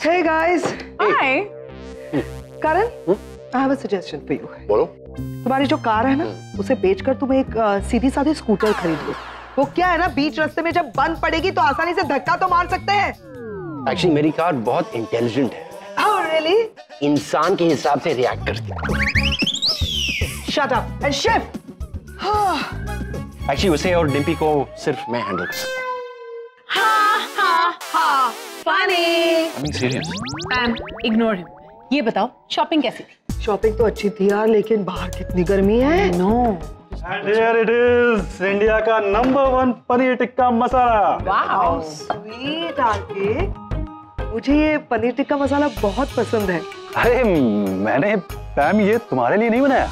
Hey guys. Hi. Karan, I have a suggestion for you. बोलो। तुम्हारी जो car है ना, उसे बेचकर तुम एक सीधी साधी स्कूटर खरीद लो। वो क्या है ना, बीच रास्ते में जब बंद पड़ेगी तो आसानी से धक्का तो मार सकते हैं। एक्चुअली मेरी कार बहुत इंटेलिजेंट है। Oh really? इंसान के हिसाब से रिएक्ट करती है। Shut up and shift. Actually उसे और डिम्पी को सिर्फ मैं हैंडल कर सकता हूँ। Funny. Serious. Pam, ignore him. ये बताओ शॉपिंग कैसी थी? शॉपिंग तो अच्छी थी यार, लेकिन बाहर कितनी गर्मी है। No. And here it is, India का #1 paneer tikka masala. Wow. Sweet R K, मुझे ये पनीर टिक्का मसाला बहुत पसंद है। अरे मैंने पैम ये तुम्हारे लिए नहीं बनाया,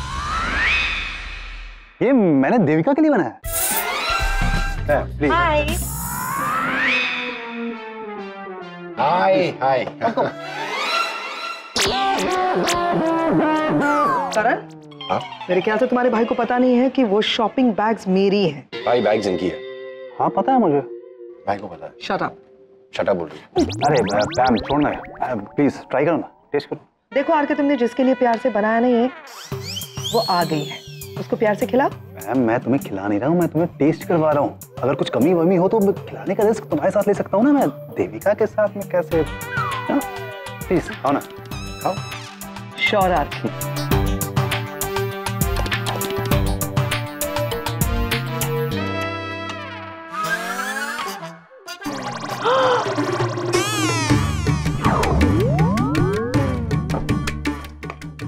ये मैंने देविका के लिए बनाया। प्लीज। हाय हाय। करण, मेरे ख्याल से तुम्हारे भाई को पता नहीं है कि वो शॉपिंग बैग्स मेरी हैं। भाई बैग्स इनकी है। हाँ पता है मुझे। भाई को पता है। Shut up. शटा बोल रही है। अरे पैम छोड़ना है, प्लीज ट्राई करो ना, टेस्ट करो। देखो आरके, तुमने जिसके लिए प्यार से बनाया नहीं है, वो आ गई है, उसको प्यार से खिलाओ। मैम मैं तुम्हें खिला नहीं रहा हूँ, मैं तुम्हें टेस्ट करवा रहा हूँ। अगर कुछ कमी वमी हो तो खिलाने का रिस्क तुम्हारे साथ ले सकता हूँ ना, मैं देविका के साथ में कैसे। प्लीज खाओ ना, खाओ। श्योर आरके।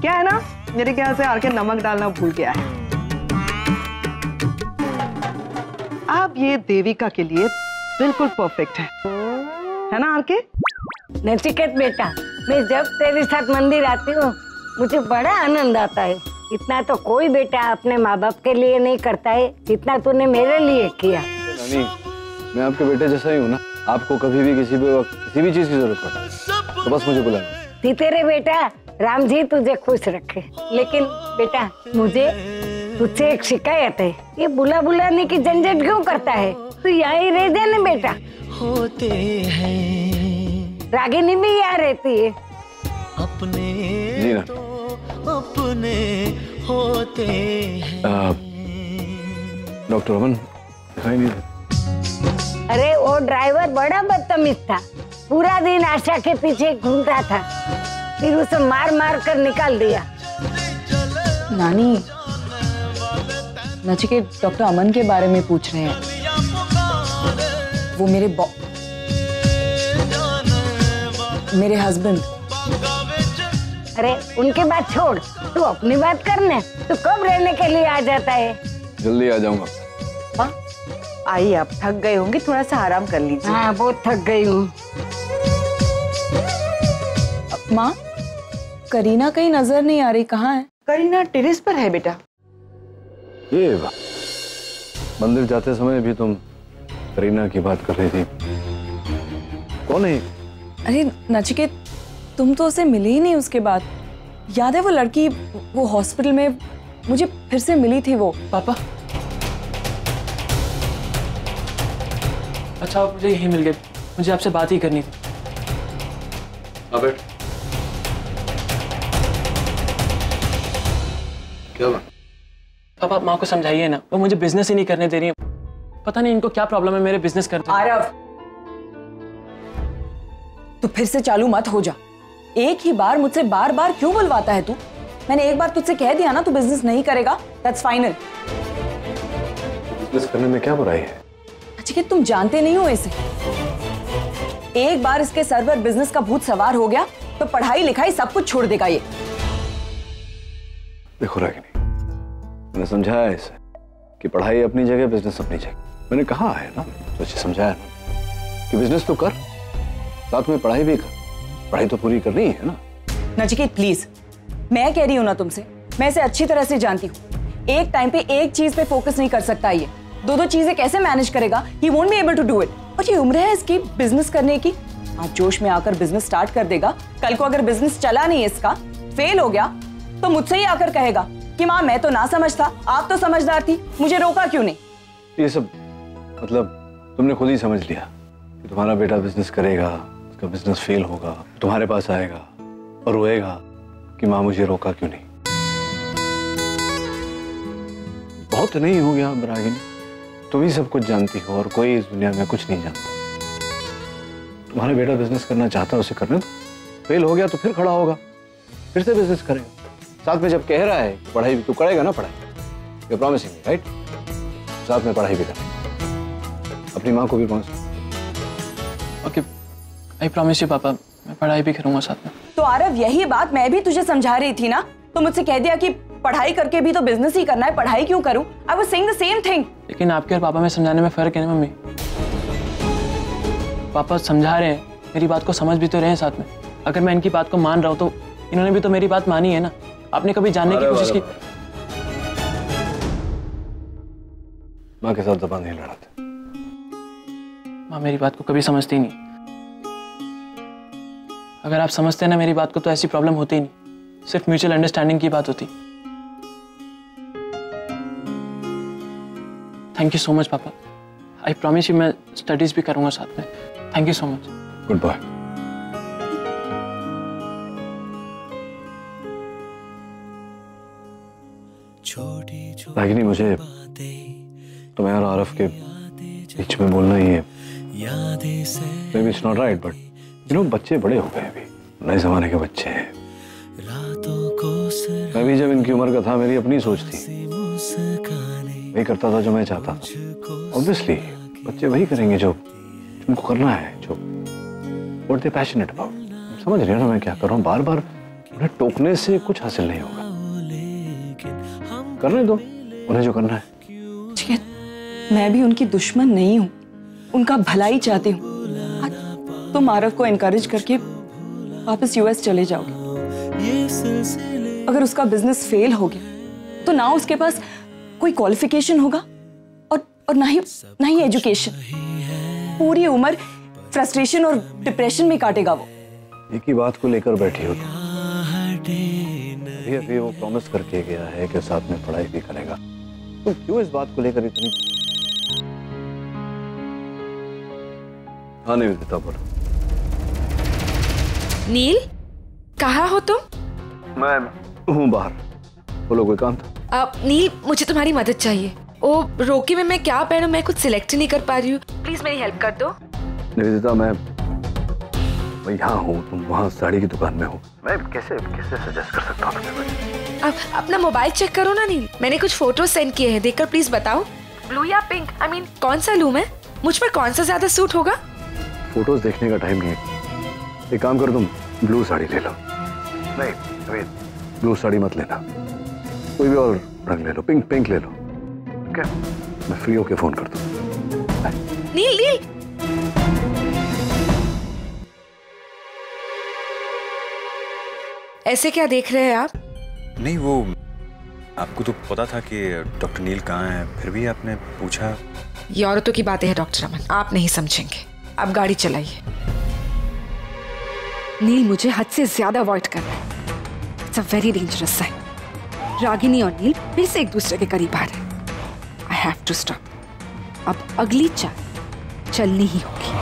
क्या है ना, मेरे ख्याल से आरके नमक डालना भूल गया है। अब ये देविका के लिए बिल्कुल परफेक्ट है ना आरके? नचिकेत बेटा, मैं जब तेरे साथ मंदिर आती हूँ मुझे बड़ा आनंद आता है। इतना तो कोई बेटा अपने माँ बाप के लिए नहीं करता है जितना तूने मेरे लिए किया। नानी, मैं आपके बेटे जैसा ही हूँ ना, आपको कभी भी किसी भी वक्त किसी भी चीज की जरूरत पड़े तो बस मुझे बुलाना। तेरे बेटा राम जी तुझे खुश रखे। लेकिन बेटा मुझे तुझसे एक शिकायत है, ये बुला बुलाने की झंझट क्यों करता है? तू यहाँ ही रह जाने बेटा। होते हैं रागिनी भी यहाँ रहती है। अपने जी ना। तो अपने होते हैं। डॉक्टर अमन दिखाई नहीं दे। अरे वो ड्राइवर बड़ा बदतमीज था, पूरा दिन आशा के पीछे घूमता था, फिर उसे मार मार कर निकाल दिया। नानी, नचिकेत डॉक्टर अमन के बारे में पूछ रहे हैं। वो मेरे हस्बैंड। अरे उनकी बात छोड़, तू अपनी बात करने। तू कब रहने के लिए आ जाता है? जल्दी आ जाऊंगा। हाँ, आइए, आप थक गए होंगे, थोड़ा सा आराम कर लीजिए। हाँ बहुत थक गई हूँ। माँ, करीना कहीं नजर नहीं आ रही, कहाँ है? करीना टेरेस पर है बेटा। ये मंदिर जाते समय भी तुम करीना की बात कर रही थी, कौन है? अरे नचिकेत, तुम तो उसे मिले ही नहीं उसके बाद। याद है वो लड़की, वो हॉस्पिटल में मुझे फिर से मिली थी वो। पापा, अच्छा मुझे यही मिल गए, मुझे आपसे बात ही करनी थी। बैठ। क्या बात? पापा, आप माँ को समझाइए ना, वो मुझे बिजनेस ही नहीं करने दे रही है। पता नहीं इनको क्या प्रॉब्लम है मेरे बिजनेस करते। आरव, तू फिर से चालू मत हो जा। एक ही बार मुझसे बार बार क्यों बुलवाता है तू? मैंने एक बार तुझसे कह दिया ना तू बिजनेस नहीं करेगा, दैट्स फाइनल। बिजनेस करने में क्या बुराई है? अच्छा, तुम जानते नहीं हो इसे। एक बार इसके सर पर बिजनेस का भूत सवार हो गया तो पढ़ाई लिखाई सब कुछ छोड़ देगा ये। देखो रागिनी, मैंने समझाया इसे कि पढ़ाई अपनी जगह, बिजनेस अपनी जगह। मैंने कहा है ना, तो अच्छे समझाया ना कि बिजनेस तो कर, साथ में पढ़ाई भी कर। पढ़ाई तो पूरी करनी है ना। नचिकेत प्लीज, मैं कह रही हूँ ना तुमसे, मैं इसे अच्छी तरह से जानती हूँ। एक टाइम पे एक चीज पे फोकस नहीं कर सकता ये, दो चीजें कैसे मैनेज करेगा? He won't be able to do it। और ये उम्र है इसकी बिजनेस करने की। आज जोश में आकर बिजनेस स्टार्ट कर देगा, कल को अगर बिजनेस चला नहीं इसका, फेल हो गया, तो मुझसे ही आकर कहेगा कि माँ मैं तो ना समझता, आप तो समझदार थी, मुझे रोका क्यों नहीं? ये सब मतलब तुमने खुद ही समझ लिया कि तुम्हारा बेटा बिजनेस करेगा, उसका तो बिजनेस फेल होगा, तुम्हारे पास आएगा और रोएगा कि माँ मुझे रोका क्यों नहीं। बहुत नहीं हो गया रागिनी, तुम ही सब कुछ जानती हो और कोई इस दुनिया में कुछ नहीं जानता। तुम्हारा बेटा बिजनेस करना चाहता है, उसे करने दो। फेल हो गया तो फिर खड़ा होगा, फिर से बिजनेस करेगा। साथ में जब कह रहा है पढ़ाई भी तो करेगा ना, पढ़ाई यू प्रॉमिसिंग मी राइट? साथ में पढ़ाई भी करेगा, अपनी माँ को भी promise. Okay, I promise you पापा, मैं पढ़ाई भी करूंगा साथ में। तो आरव यही बात मैं भी तुझे समझा रही थी ना, तो मुझसे कह दिया कि पढ़ाई करके भी तो बिजनेस ही करना है, पढ़ाई क्यों करूं? I was saying the same thing. लेकिन आपके और पापा में समझाने में फर्क है ना मम्मी। पापा समझा रहे हैं, मेरी बात को समझ भी तो रहे हैं साथ में। अगर मैं इनकी बात को मान रहा हूँ तो इन्होंने भी तो मेरी बात मानी है ना। आपने कभी जानने की कोशिश की? माँ के साथ जबान नहीं लड़ाते। माँ मेरी बात को कभी समझती नहीं। अगर आप समझते ना मेरी बात को तो ऐसी प्रॉब्लम होती ही नहीं, सिर्फ म्यूचुअल अंडरस्टैंडिंग की बात होती। थैंक यू सो मच पापा, आई प्रॉमिस यू मैं स्टडीज भी करूंगा साथ में। Thank you so much. Good bye. Ragini, मुझे तुम्हें और आरफ के बीच में बोलना ही है। Maybe it's not right, but you know, बच्चे बड़े हो गए अभी, नए जमाने के बच्चे हैं। मैं भी जब इनकी उम्र का था, मेरी अपनी सोच थी, वही करता था जो मैं चाहता था। Obviously, बच्चे वही करेंगे जो उनको करना है, जो what they're passionate about। समझ रहे हो ना मैं क्या कर रहा हूँ? बार बार उन्हें टोकने से कुछ हासिल नहीं होगा। करने दो उन्हें जो करना है। ठीक है, मैं भी उनकी दुश्मन नहीं हूँ, उनका भलाई चाहती हूँ। तुम आरव को एनकरेज करके वापस यूएस चले जाओगे। अगर उसका बिजनेस फेल हो गया तो ना उसके पास कोई क्वालिफिकेशन होगा और ना ही एजुकेशन। पूरी उम्र फ्रस्ट्रेशन और डिप्रेशन में काटेगा वो। एक ही बात को लेकर बैठी हो। अभी वो प्रॉमिस करके गया है कि साथ में पढ़ाई भी करेगा, तो क्यों इस बात को लेकर इतनी? हाँ नहीं बेटा, बोलो। नील, कहाँ हो तुम? मैं हूँ बाहर, बोलो कोई काम था? नील, मुझे तुम्हारी मदद चाहिए। ओ रोकी में मैं क्या पहनूं, मैं कुछ सिलेक्ट ही नहीं कर पा रही हूँ, प्लीज मेरी हेल्प कर दो। निवेदिता, मैं यहाँ हूँ, तुम वहाँ साड़ी की दुकान में हो। मैं कैसे सजेस्ट कर सकता हूँ तुम्हें? अपना मोबाइल चेक करो ना नील, मैंने कुछ फोटो सेंड किए हैं, देखकर प्लीज बताओ। ब्लू या पिंक, आई मीन कौन सा लूं मैं? मुझ पर कौन सा ज्यादा सूट होगा? फोटोज देखने का टाइम नहीं है। एक काम करो, तुम ब्लू साड़ी ले लो। नहीं अभी ब्लू साड़ी मत लेना, कोई भी और रंग ले लो, पिंक ले लो। ओके, मैं फ्री होके फोन कर दूँ। नील, ऐसे क्या देख रहे हैं आप? नहीं, वो आपको तो पता था कि डॉक्टर नील कहाँ है, फिर भी आपने पूछा। ये औरतों की बातें हैं डॉक्टर अमन, आप नहीं समझेंगे। आप गाड़ी चलाइए। नील मुझे हद से ज्यादा अवॉइड कर रहा है। It's a very dangerous sign. Ragini और नील फिर से एक दूसरे के करीब आ रहे हैं। I have to stop. अब अगली चाल चलनी ही होगी।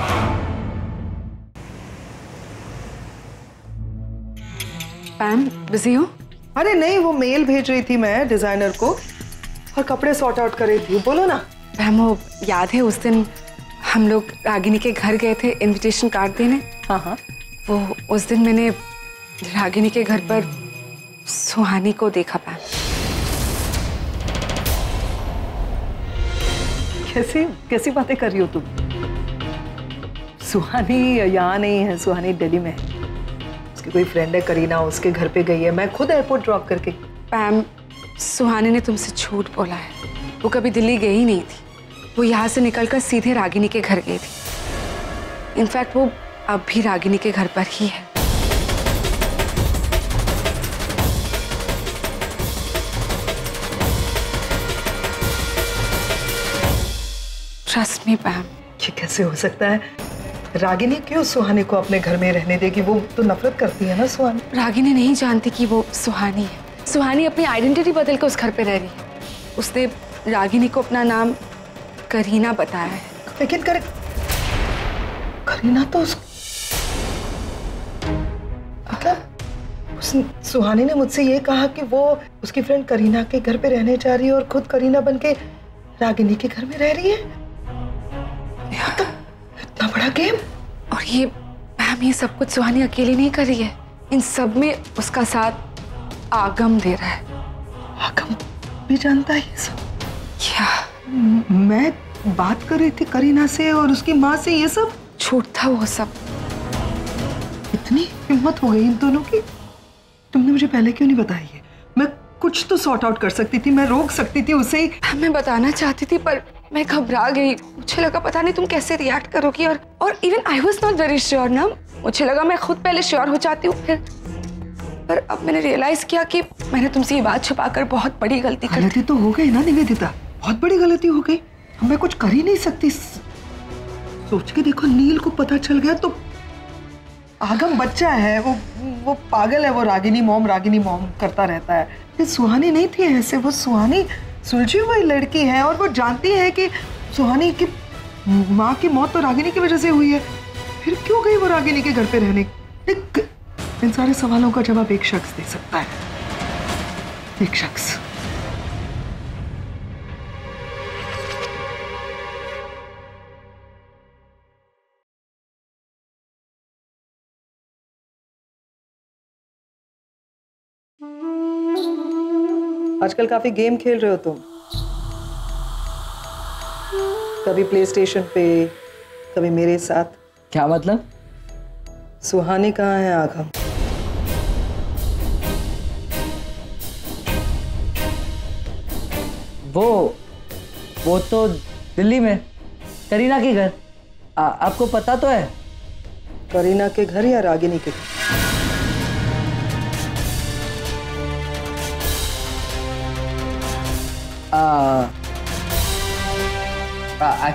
पैम, बिजी हो? अरे नहीं, वो मेल भेज रही थी मैं डिजाइनर को और कपड़े सॉर्ट आउट कर रही थी। बोलो ना। पैम, वो याद है उस दिन हम लोग रागिनी के घर गए थे इनविटेशन कार्ड देने? हाँ। वो उस दिन मैंने रागिनी के घर पर सुहानी को देखा। पैम, कैसी बातें कर रही हो तुम? सुहानी यहाँ नहीं है, सुहानी दिल्ली में है। उसकी कोई फ्रेंड है करीना, उसके घर पे गई है। मैं खुद एयरपोर्ट ड्रॉप करके। पैम, सुहानी ने तुमसे झूठ बोला है। वो कभी दिल्ली गई ही नहीं थी। वो यहाँ से निकलकर सीधे रागिनी के घर गई थी। इनफैक्ट वो अब भी रागिनी के घर पर ही है। Trust me पैम। ये कैसे हो सकता है? रागिनी क्यों सुहानी को अपने घर में रहने देगी? वो तो नफरत करती है ना सुहानी। रागिनी नहीं जानती कि वो सुहानी है। सुहानी अपनी आइडेंटिटी बदल कर उस घर पे रह रही है। उसने रागिनी को अपना नाम करीना बताया है। लेकिन करीना तो सुहानी ने मुझसे ये कहा कि वो उसकी फ्रेंड करीना के घर पे रहने जा रही है और खुद करीना बनके रागिनी के घर में रह रही है। तो इतना बड़ा गेम। और ये मैम, ये सब कुछ सुहानी अकेली नहीं कर रही है, इन सब में उसका साथ आगम दे रहा है। आगम भी जानता है ये सब? क्या? मैं बात कर रही थी करीना से और उसकी माँ से, ये सब झूठ था वो सब। इतनी हिम्मत हो गई इन दोनों की? तुमने मुझे पहले क्यों नहीं बताई है? मैं कुछ तो सॉर्ट आउट कर सकती थी, मैं रोक सकती थी उसे। मैं बताना चाहती थी पर मैं घबरा गई। मुझे लगा पता नहीं तुम कैसे रिएक्ट करोगी, और even I was not very sure ना। मुझे लगा मैं खुद पहले श्योर हो जाती हूँ फिर, पर अब मैंने रियलाइज किया कि मैंने तुमसे ये बात छुपाकर बहुत बड़ी गलती कर दी। गलती तो हो गई ना निवेदिता, बहुत बड़ी गलती हो गई। मैं कुछ कर ही नहीं सकती। सोच के देखो, नील को पता चल गया तो आगम बच्चा है, वो पागल है, वो रागिनी मॉम करता रहता है। ये सुहानी नहीं थी ऐसे, वो सुहानी सुलझी हुई लड़की है और वो जानती है कि सुहानी की माँ की मौत तो रागिनी की वजह से हुई है। फिर क्यों गई वो रागिनी के घर पे रहने? इन सारे सवालों का जवाब एक शख्स दे सकता है, एक शख्स। आजकल काफी गेम खेल रहे हो तुम, कभी प्ले स्टेशन पे, कभी मेरे साथ। क्या मतलब? सुहानी कहाँ है आगम? वो तो दिल्ली में, करीना के घर। आपको पता तो है? करीना के घर या रागिनी के घर?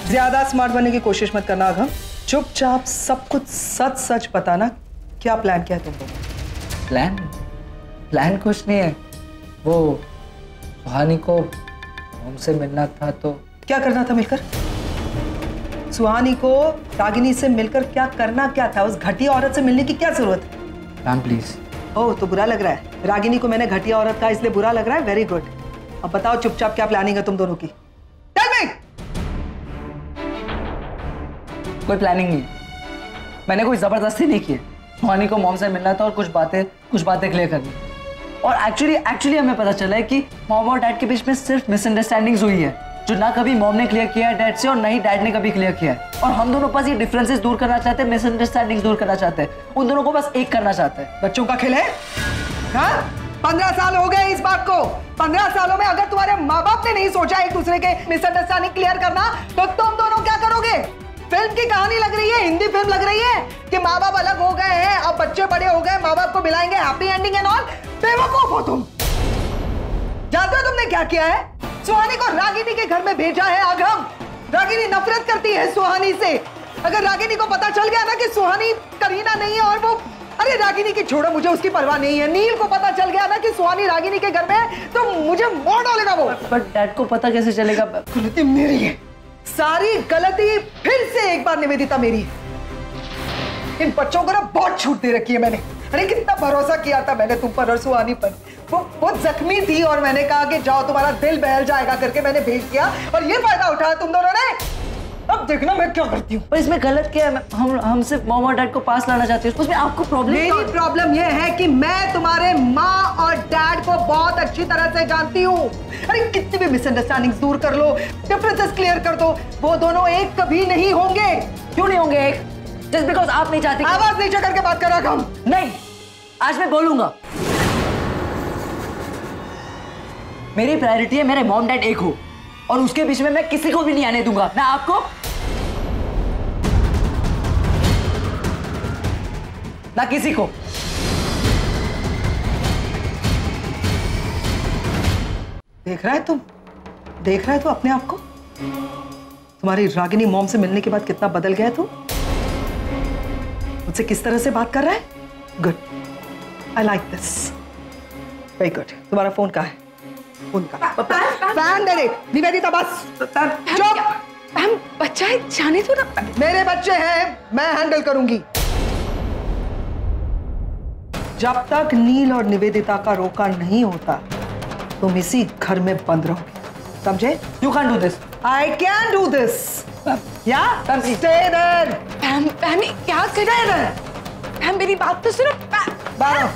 ज्यादा स्मार्ट बनने की कोशिश मत करना आगम, चुपचाप सब कुछ सच सच बताना। क्या प्लान किया तुम लोगों? प्लान कुछ नहीं है। वो सुहानी को हमसे मिलना था तो। क्या करना था मिलकर? सुहानी को रागिनी से मिलकर क्या करना क्या था? उस घटिया औरत से मिलने की क्या जरूरत है? Ma'am please. ओह, तो बुरा लग रहा है? रागिनी को मैंने घटिया औरत कहा इसलिए बुरा लग रहा है? Very good. अब बताओ चुपचाप क्या प्लानिंग है तुम दोनों की? Tell me. कोई प्लानिंग नहीं, मैंने कोई जबरदस्ती नहीं की। सुहानी को मॉम से मिलना था और कुछ बातें क्लियर करनी। और एक्चुअली हमें पता चला है कि मॉम और डैड के बीच में सिर्फ मिसअंडरस्टैंडिंग्स हुई है, जो ना कभी मॉम ने क्लियर किया है डैड से और ना ही डैड ने कभी क्लियर किया है। और हम दोनों बस ये डिफरेंसेस दूर करना चाहते हैं, मिसअंडरस्टैंडिंग्स दूर करना चाहते हैं, उन दोनों को बस एक करना चाहते हैं। बच्चों का खेल है? हाँ? 15 साल हो गए इस बात को। 15 सालों में अगर तुम्हारे माँ बाप ने नहीं सोचा एक दूसरे के मिसअंडरस्टैंडिंग क्लियर करना, तो तुम दोनों क्या करोगे? फिल्म की कहानी लग रही है, हिंदी फिल्म लग रही है कि माँ बाप अलग हो गए हैं, अब बच्चे बड़े हो गए, माँ बाप को मिलाएंगे, हैप्पी एंडिंग एंड ऑल। बेवकूफ हो तुम। जानते हो तुमने क्या किया है? सुहानी को रागिनी के घर में भेजा है आगम। रागिनी नफरत करती है सुहानी से। अगर रागिनी को पता चल गया ना कि सुहानी करीना नहीं है और वो, अरे रागिनी की छोड़ो, मुझे उसकी परवाह नहीं है। नील को पता चल गया ना कि सुहानी रागिनी के घर में है तो मुझे मार डालेगा वो। बट डैड को पता कैसे चलेगा? गलती मेरी है, सारी गलती फिर से एक बार निवेदिता मेरी है। इन बच्चों को ना बहुत छूट दे रखी है मैंने। अरे कितना भरोसा किया था मैंने तुम पर और सुहानी पर। वो जख्मी थी और मैंने कहा कि जाओ तुम्हारा दिल बहल जाएगा करके मैंने भेज दिया, और ये फायदा उठाया तुम दोनों ने। अब देखना मैं क्या करती हूँ। पर इसमें गलत क्या है? हम सिर्फ मॉम और डैड को पास लाना चाहते हैं, उसमें आपको प्रॉब्लम? मेरी प्रॉब्लम ये है कि मैं तुम्हारे माँ और डैड को बहुत अच्छी तरह से जानती हूँ। अरे कितनी भी मिसअंडरस्टैंडिंग दूर कर लो, डिफरेंसेस क्लियर कर दो, वो दोनों एक कभी नहीं होंगे। क्यों नहीं होंगे एक? जस्ट बिकॉज आप नहीं चाहते। आवाज नीचे करके बात कर रहा हूं। नहीं, आज मैं बोलूंगा। मेरी प्रायोरिटी है मेरे मॉम डैड एक हो, और उसके बीच में मैं किसी को भी नहीं आने दूंगा, ना आपको ना किसी को। देख रहा है तू अपने आप को? तुम्हारी रागिनी मॉम से मिलने के बाद कितना बदल गया तू? मुझसे किस तरह से बात कर रहा है? Good, I like this, very good. तुम्हारा फोन कहाँ है? फैन दे दे निवेदिता, बस चुप। हम बच्चा है, जाने दो ना। मेरे बच्चे हैं, मैं हैंडल करूंगी। जब तक नील और निवेदिता का रोका नहीं होता तुम इसी घर में बंद रहोगे, समझे? You can't do this. I can do this. Yeah? Stay there. Ma'am क्या कर रहे हैं? मैम मेरी बात तो सुनो। बारो।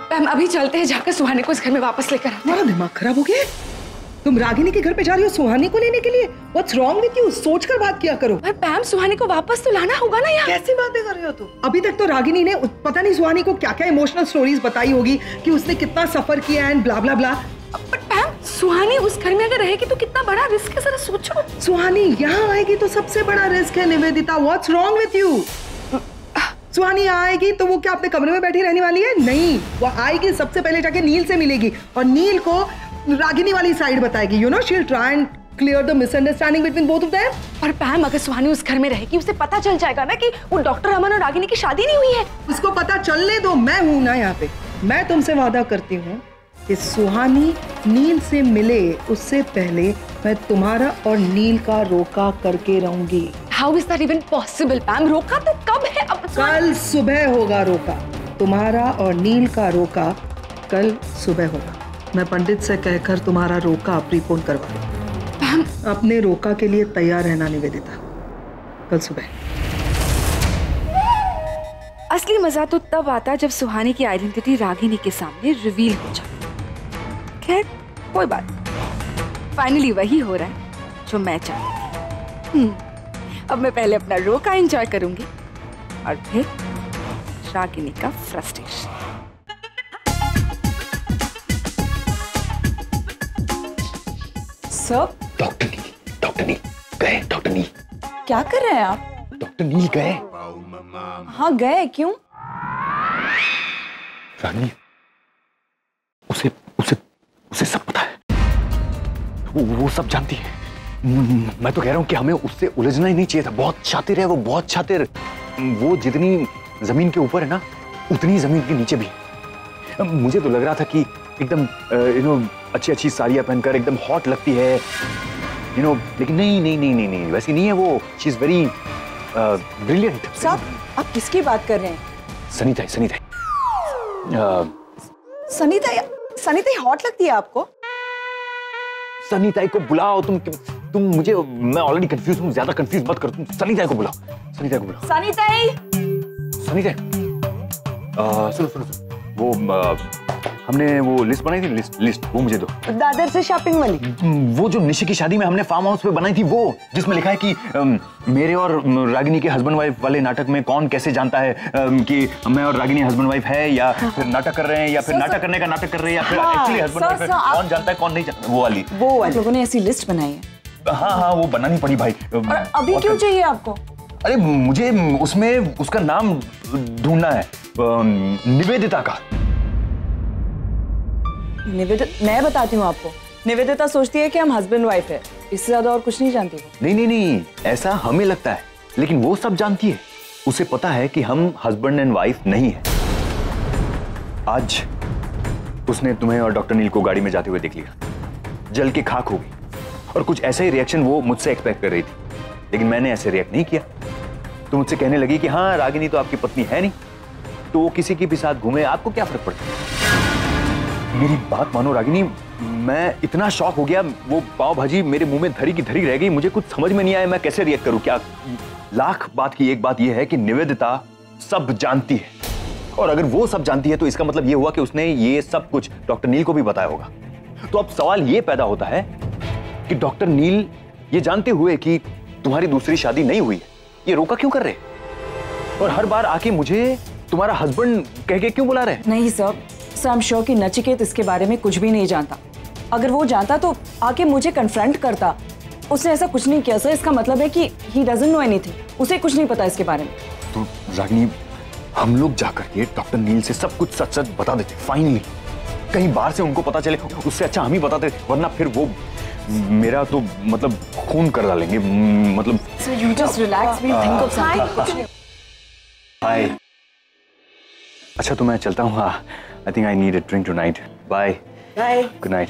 मैम अभी चलते हैं, जाकर सुहानी को इस घर में वापस लेकर आते हैं। तुम्हारा दिमाग खराब हो गया? तुम रागिनी के घर पे जा रही हो सुहानी को लेने के लिए? What's wrong with you? सोच कर बात किया करो। पर मैम सुहानी को वापस तो लाना होगा ना यार। कैसी बातें कर रहे हो तुम? अभी तक तो रागिनी ने पता नहीं सुहानी को क्या क्या इमोशनल स्टोरीज बताई होगी कि उसने कितना सफर किया and blah blah blah. But ma'am Suhani उस घर में अगर रहेगी तो कितना बड़ा रिस्क है, जरा सोचो। सुहानी यहाँ आएगी तो सबसे बड़ा रिस्क है Nivedita. What's wrong with you? सुहानी आएगी तो वो क्या अपने कमरे में बैठी रहने वाली है? नहीं, वो आएगी सबसे पहले जाके नील से मिलेगी और नील को रागिनी वाली साइड बताएगी। You know, she'll try and clear the misunderstanding between both of them. और मैम अगर सुहानी उस घर में रहेगी उसे पता चल जाएगा ना कि वो डॉक्टर अमन और रागिनी की शादी नहीं हुई है। उसको पता चलने दो, मैं हूं ना यहाँ पे। मैं तुमसे वादा करती हूँ कि सुहानी नील से मिले उससे पहले मैं तुम्हारा और नील का रोका करके रहूंगी। How is that even possible, ma'am? रोका तो कब है? अब कल सुबह होगा रोका। तुम्हारा और नील का रोका कल सुबह होगा। मैं पंडित से कहकर तुम्हारा रोका प्रीपोन करवा दूंगा। अपने रोका के लिए तैयार रहना निवेदिता, कल सुबह। असली मजा तो तब आता जब सुहानी की आइडेंटिटी रागिनी के सामने रिवील हो जाए। खैर कोई बात, फाइनली वही हो रहा है जो मैं चाहती थी। अब मैं पहले अपना रोका एंजॉय करूंगी और फिर रागिनी का फ्रस्ट्रेशन। सर डॉक्टर नील गए। डॉक्टर नील क्या कर रहे हैं आप? डॉक्टर नील गए। हाँ गए, क्यों? रागिनी उसे उसे उसे सब पता है, वो सब जानती है। मैं तो कह रहा हूँ कि हमें उससे उलझना ही नहीं चाहिए था। बहुत शातिर है वो, बहुत शातिर। वो जितनी जमीन के ऊपर है ना उतनी जमीन के नीचे भी। मुझे तो लग रहा था कि एकदम अच्छी अच्छी साड़ियाँ पहनकर एकदम हॉट लगती है, लेकिन नहीं, वैसी नहीं है वो। She is very brilliant. साहब आप किसकी बात कर रहे हैं? सनीता हॉट लगती है आपको? सनीताई को बुलाओ। तुम मुझे, मैं ऑलरेडी कंफ्यूज हूँ, ज्यादा कंफ्यूज मत कर। तुम सनीताई को बुलाओ। सनीताई सुनो, वो हमने वो लिस्ट बनाई थी, लिस्ट वो मुझे दो। दादर से शॉपिंग वाली? वो जो निशा की शादी में हमने फार्म हाउस पे बनाई थी, वो जिसमें लिखा है कि मेरे और रागिनी के हस्बैंड वाइफ वाले नाटक में कौन कैसे जानता है कि मैं और रागिनी हस्बैंड वाइफ है, या फिर नाटक कर रहे हैं, या फिर नाटक करने का नाटक कर रहे हैं, या फिर एक्चुअली हस्बैंड वाइफ है, कौन जानता है कौन नहीं जानता, वो वाली। वो लोगों ने ऐसी लिस्ट बनाई है? हाँ, वो बनानी पड़ी भाई। और अभी क्यों चाहिए आपको? अरे मुझे उसमें उसका नाम ढूंढना है, निवेदिता का। मैं बताती हूँ आपको, निवेदिता सोचती है कि हम हस्बैंड वाइफ है, इससे ज्यादा और कुछ नहीं जानती वो। नहीं, ऐसा हमें लगता है, लेकिन वो सब जानती है। उसे पता है कि हम हस्बैंड एंड वाइफ नहीं है। आज उसने तुम्हें और डॉक्टर नील को गाड़ी में जाते हुए देख लिया, जल के खाक हो गई, और कुछ ऐसा ही रिएक्शन वो मुझसे एक्सपेक्ट कर रही थी, लेकिन मैंने ऐसे रिएक्ट नहीं किया। तो मुझसे कहने लगी कि हाँ, रागिनी तो आपकी पत्नी है नहीं, तो वो किसी के भी साथ घूमे, आपको क्या फर्क पड़ता है। मेरी बात मानो रागिनी, मैं इतना शॉक हो गया, वो पाव भाजी मेरे मुंह में धरी की धरी रह गई। मुझे कुछ समझ में नहीं आया मैं कैसे रिएक्ट करूं। क्या लाख बात की एक बात यह है कि निवेदिता सब जानती है, और अगर वो सब जानती है तो इसका मतलब ये हुआ कि उसने ये सब कुछ डॉक्टर नील को भी बताया होगा। तो अब सवाल ये पैदा होता है कि डॉक्टर नील ये जानते हुए कि तुम्हारी दूसरी शादी नहीं हुई है, ये रोका क्यों कर रहे, और हर बार आके मुझे तुम्हारा हस्बैंड कह के क्यों बुला रहे? नहीं सर, आई एम श्योर कि नचिकेत इसके बारे में कुछ भी नहीं जानता। अगर वो जानता तो आके मुझे कन्फ्रंट करता। उसने ऐसा कुछ नहीं किया सर, इसका मतलब है कि ही डजंट नो एनीथिंग, उसे कुछ नहीं पता इसके बारे में। तो रागिनी, हम लोग जाकर के डॉक्टर नील से सब कुछ सच सच बता देते फाइनली। कहीं बाहर से उनको पता चले, उससे अच्छा हम ही बताते, वरना फिर वो मेरा तो मतलब खून कर डालेंगे। मतलब sir you just relax, we think of something. Hi, अच्छा तो मैं चलता हूँ। I think I need a drink tonight. Bye. Bye. Good night.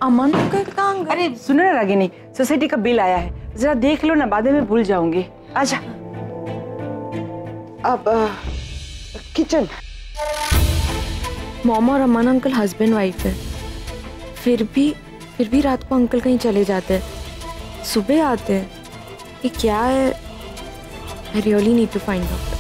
Aman uncle का अंकल? अरे सुनो ना रागिनी, सोसाइटी का बिल आया है, जरा देख लो ना, बाद में भूल जाऊंगी। आजा। अब किचन। मॉम और अमन अंकल हस्बैंड वाइफ है, फिर भी रात को अंकल कहीं चले जाते हैं, सुबह आते हैं। ये क्या है? I really need to find out.